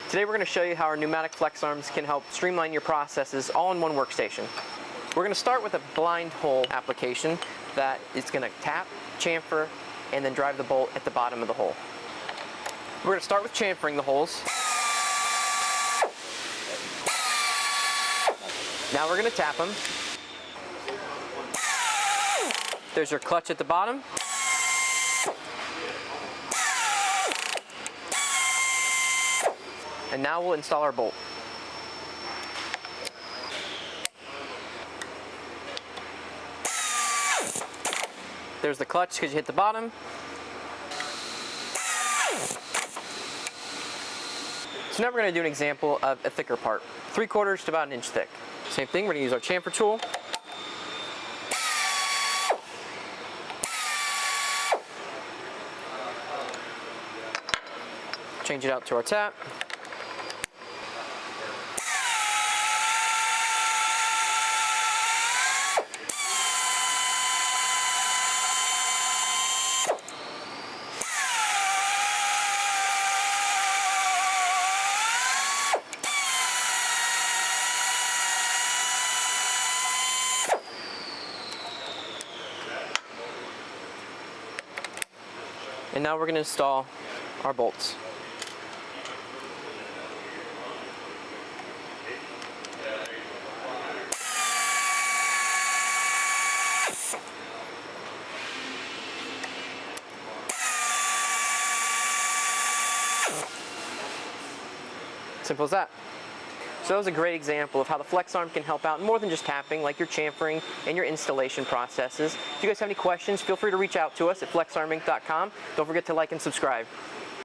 Today we're going to show you how our pneumatic flex arms can help streamline your processes all in one workstation. We're going to start with a blind hole application that is going to tap, chamfer, and then drive the bolt at the bottom of the hole. We're going to start with chamfering the holes. Now we're going to tap them. There's your clutch at the bottom. And now we'll install our bolt. There's the clutch because you hit the bottom. So now we're going to do an example of a thicker part, 3/4 to about an inch thick. Same thing, we're going to use our chamfer tool. Change it out to our tap. And now we're going to install our bolts. Simple as that. So that was a great example of how the FlexArm can help out more than just tapping, like your chamfering and your installation processes. If you guys have any questions, feel free to reach out to us at flexarminc.com. Don't forget to like and subscribe.